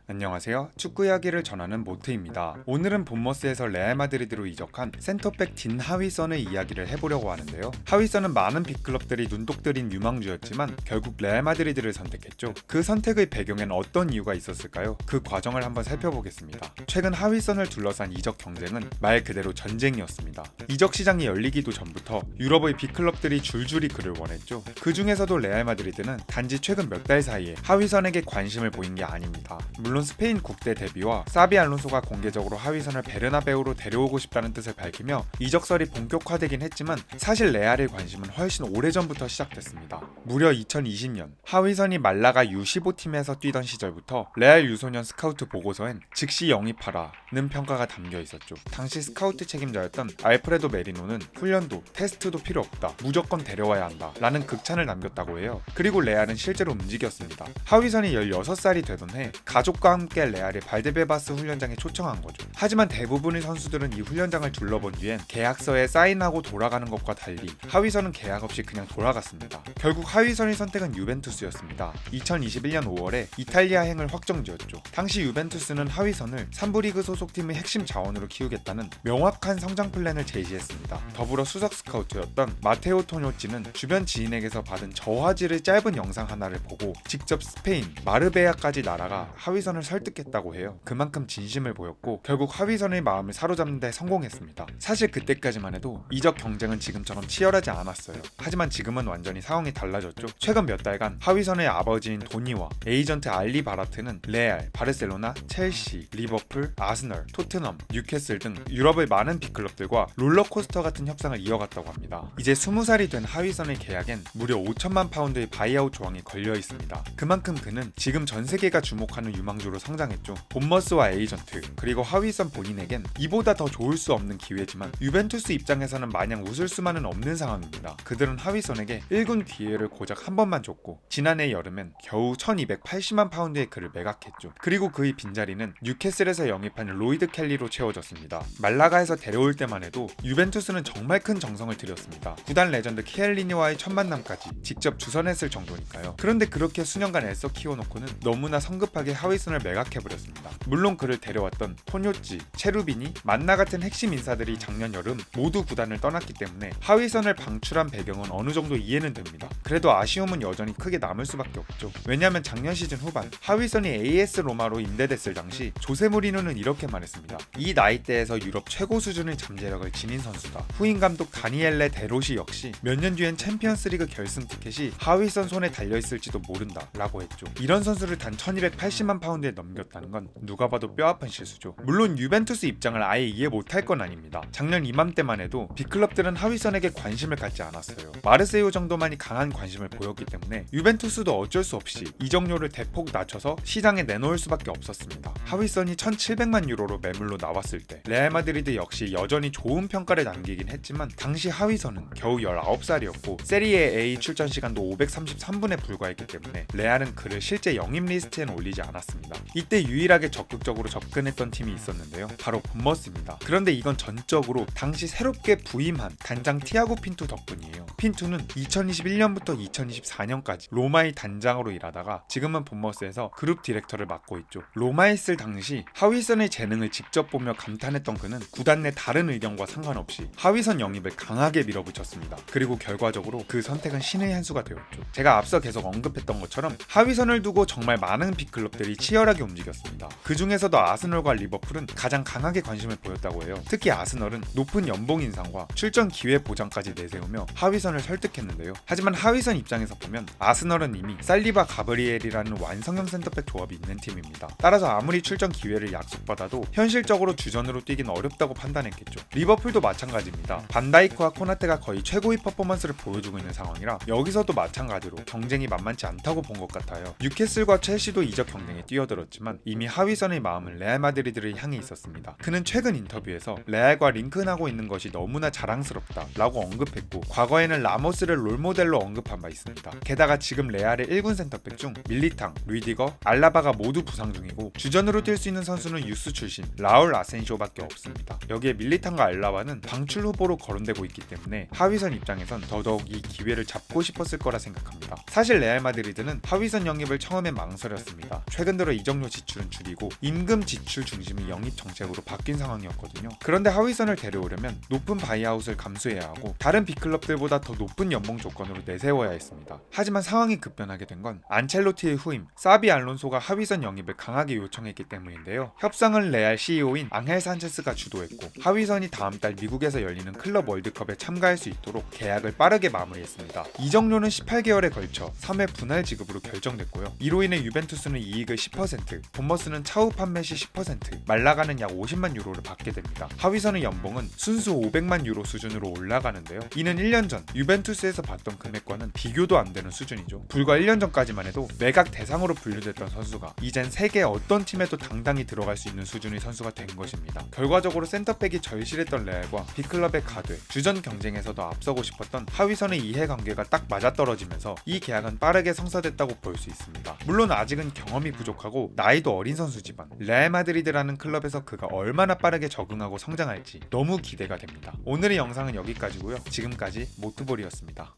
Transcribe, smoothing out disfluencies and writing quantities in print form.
안녕하세요. 축구 이야기를 전하는 모트입니다. 오늘은 본머스에서 레알 마드리드로 이적한 센터백 딘 하위선의 이야기를 해보려고 하는데요. 하위선은 많은 빅클럽들이 눈독 들인 유망주였지만 결국 레알 마드리드를 선택했죠. 그 선택의 배경엔 어떤 이유가 있었을까요? 그 과정을 한번 살펴보겠습니다. 최근 하위선을 둘러싼 이적 경쟁은 말 그대로 전쟁이었습니다. 이적 시장이 열리기도 전부터 유럽의 빅클럽들이 줄줄이 그를 원했죠. 그 중에서도 레알 마드리드는 단지 최근 몇 달 사이에 하위선에게 관심을 보인 게 아닙니다. 물론 스페인 국대 데뷔와 사비 알론소가 공개적으로 하위선을 베르나베우로 데려오고 싶다는 뜻을 밝히며 이적설이 본격화되긴 했지만 사실 레알의 관심은 훨씬 오래전부터 시작됐습니다. 무려 2020년 하위선이 말라가 U15팀에서 뛰던 시절부터 레알 유소년 스카우트 보고서엔 즉시 영입하라는 평가가 담겨 있었죠. 당시 스카우트 책임자였던 알프레도 메리노는 훈련도 테스트도 필요 없다, 무조건 데려와야 한다 라는 극찬을 남겼다고 해요. 그리고 레알은 실제로 움직였습니다. 하위선이 16살이 되던 해 가족과 함께 레알의 발데베바스 훈련장에 초청한 거죠. 하지만 대부분의 선수들은 이 훈련장을 둘러본 뒤엔 계약서에 사인하고 돌아가는 것과 달리 하위선은 계약 없이 그냥 돌아갔습니다. 결국 하위선의 선택은 유벤투스였습니다. 2021년 5월에 이탈리아행을 확정지었죠. 당시 유벤투스는 하위선을 3부 리그 소속팀의 핵심 자원으로 키우겠다는 명확한 성장 플랜을 제시했습니다. 더불어 수석 스카우트였던 마테오 토뇨찌는 주변 지인에게서 받은 저화질의 짧은 영상 하나를 보고 직접 스페인 마르베야까지 날아가 하위선을 설득했다고 해요. 그만큼 진심을 보였고 결국 하위선의 마음을 사로잡는 데 성공했습니다. 사실 그때까지만 해도 이적 경쟁은 지금처럼 치열하지 않았어요. 하지만 지금은 완전히 상황이 달라졌죠. 최근 몇 달간 하위선의 아버지인 도니와 에이전트 알리 바라트는 레알, 바르셀로나, 첼시, 리버풀, 아스널, 토트넘, 뉴캐슬 등 유럽의 많은 빅클럽들과 롤러코스터 같은 협상을 이어갔다고 합니다. 이제 20살이 된 하위선의 계약엔 무려 5천만 파운드의 바이아웃 조항이 걸려 있습니다. 그만큼 그는 지금 전 세계가 주목하는 유망주로 성장했죠. 본머스와 에이전트 그리고 하위선 본인에겐 이보다 더 좋을 수 없는 기회지만 유벤투스 입장에서는 마냥 웃을 수만은 없는 상황입니다. 그들은 하위선에게 1군 기회를 고작 한 번만 줬고 지난해 여름엔 겨우 1280만 파운드의 그를 매각했죠. 그리고 그의 빈자리는 뉴캐슬에서 영입한 로이드 켈리로 채워졌습니다. 말라가에서 데려올 때만 해도 유벤투스는 정말 큰 정성을 들였습니다. 구단 레전드 키엘리니와의 첫 만남까지 직접 주선했을 정도니까요. 그런데 그렇게 수년간 애써 키워놓고는 너무나 성급하게 하위선을 매각해버렸습니다. 물론 그를 데려왔던 토뇨찌, 체루비니, 만나 같은 핵심 인사들이 작년 여름 모두 구단을 떠났기 때문에 하위선을 방출한 배경은 어느 정도 이해는 됩니다. 그래도 아쉬움은 여전히 크게 남을 수밖에 없죠. 왜냐하면 작년 시즌 후반 하위선이 AS 로마로 임대됐을 당시 조세 무리노는 이렇게 말했습니다. 이 나이대에서 유럽 최고 수준의 잠재력을 지닌 선수다. 후임 감독 다니엘레 데로시 역시 몇 년 뒤엔 챔피언스리그 결승 티켓이 하위선 손에 달려있을지도 모른다 라고 했죠. 이런 선수를 단 1280만 파운드에 넘겼다는 건 누가 봐도 뼈아픈 실수죠. 물론 유벤투스 입장을 아예 이해 못할 건 아닙니다. 작년 이맘때만 해도 빅클럽들은 하위선에게 관심을 갖지 않았어요. 마르세유 정도만이 강한 관심을 보였기 때문에 유벤투스도 어쩔 수 없이 이적료를 대폭 낮춰서 시장에 내놓을 수밖에 없었습니다. 하위선이 1700만 유로로 매물로 나왔을 때 레알 마드리드 역시 여전히 좋은 평가를 남기긴 했지만 당시 하위선은 겨우 19살이었고 세리에 A 출전 시간도 533분에 불과했기 때문에 레알은 그를 실제 영입 리스트엔 올리지 않았습니다. 이때 유일하게 적극적으로 접근했던 팀이 있었는데요. 바로 본머스입니다. 그런데 이건 전적으로 당시 새롭게 부임한 단장 티아고 핀투 덕분이에요. 핀투는 2021년부터 2024년까지 로마의 단장으로 일하다가 지금은 본머스에서 그룹 디렉터를 맡고 있죠. 로마에 있을 당시 하위선의 재능을 직접 보며 감탄했던 그는 구단 내 다른 의견과 상관없이 하위선 영입을 강하게 밀어붙였습니다. 그리고 결과적으로 그 선택은 신의 한 수가 되었죠. 제가 앞서 계속 언급했던 것처럼 하위선을 두고 정말 많은 빅클럽들이 치열하게 움직였습니다. 그 중에서도 아스널과 리버풀은 가장 강하게 관심을 보였다고 해요. 특히 아스널은 높은 연봉 인상과 출전 기회 보장까지 내세우며 하위선을 설득했는데요. 하지만 하위선 입장에서 보면 아스널은 이미 살리바 가브리엘이라는 완성형 센터백 조합이 있는 팀입니다. 따라서 아무리 출전 기회를 약속받아도 현실적으로 주전으로 뛰긴 어렵다고 판단했겠죠. 리버풀도 마찬가지입니다. 반다이크와 코나테가 거의 최고의 퍼포먼스를 보여주고 있는 상황이라 여기서도 마찬가지로 경쟁이 만만치 않다고 본 것 같아요. 뉴캐슬과 첼시도 이적 경쟁에 뛰어들었지만 이미 하위선의 마음은 레알 마드리드를 향해 있었습니다. 그는 최근 인터뷰에서 레알과 링크나고 있는 것이 너무나 자랑스럽다 라고 언급했고 과거에는 라모스를 롤모델로 언급한 바 있습니다. 게다가 지금 레알의 1군 센터백 중 밀리탕, 루이디거, 알라바가 모두 부상 중이고 주전으로 뛸 수 있는 선수는 유스 출신 라울 아센시오밖에 없습니다. 여기에 밀리탕과 알라바는 방출 후보로 거론되고 있기 때문에 하위선 입장에선 더더욱 이 기회를 잡고 싶었을 거라 생각합니다. 사실 레알 마드리드는 하위선 영입을 처음에 망설였습니다. 최근 들어 이적료 지출은 줄이고 임금 지출 중심의 영입 정책으로 바뀐 상황이었거든요. 그런데 하위선을 데려오려면 높은 바이아웃을 감수해야 하고 다른 빅클럽들보다 더 높은 연봉 조건으로 내세워야 했습니다. 하지만 상황이 급변하게 된 건 안첼로티의 후임 사비 알론소가 하위선 영입을 강하게 요청했기 때문인데요. 협상을 레알 CEO인 앙헬 산체스가 주도했고 하위선이 다음 달 미국에서 열리는 클럽 월드컵에 참가할 수 있도록 계약을 빠르게 마무리했습니다. 이적료는 18개월에 걸쳐 3회 분할 지급으로 결정됐고요. 이로 인해 유벤투스는 이익을 10%, 본머스는 차후 판매 시 10%, 말라가는 약 50만 유로를 받게 됩니다. 하위선의 연봉은 순수 500만 유로 수준으로 올라가는데요. 이는 1년 전 유벤투스에서 받던 금액과는 비교도 안 되는 수준이죠. 불과 1년 전까지만 해도 매각 대상으로 분류됐던 선수가 이젠 세계 어떤 팀에도 당당히 들어갈 수 있는 수준의 선수가 된 것입니다. 결과적으로 센터백이 절실했던 레알과 B클럽의 가드, 주전 경쟁에서도 앞서고 싶었던 하위선의 이해관계가 딱 맞아떨어지면서 이 계약은 빠르게 성사됐다고 볼 수 있습니다. 물론 아직은 경험이 부족하고 나이도 어린 선수지만 레알 마드리드라는 클럽에서 그가 얼마나 빠르게 적응하고 성장할지 너무 기대가 됩니다. 오늘의 영상은 여기까지고요. 지금까지 모트볼이었습니다.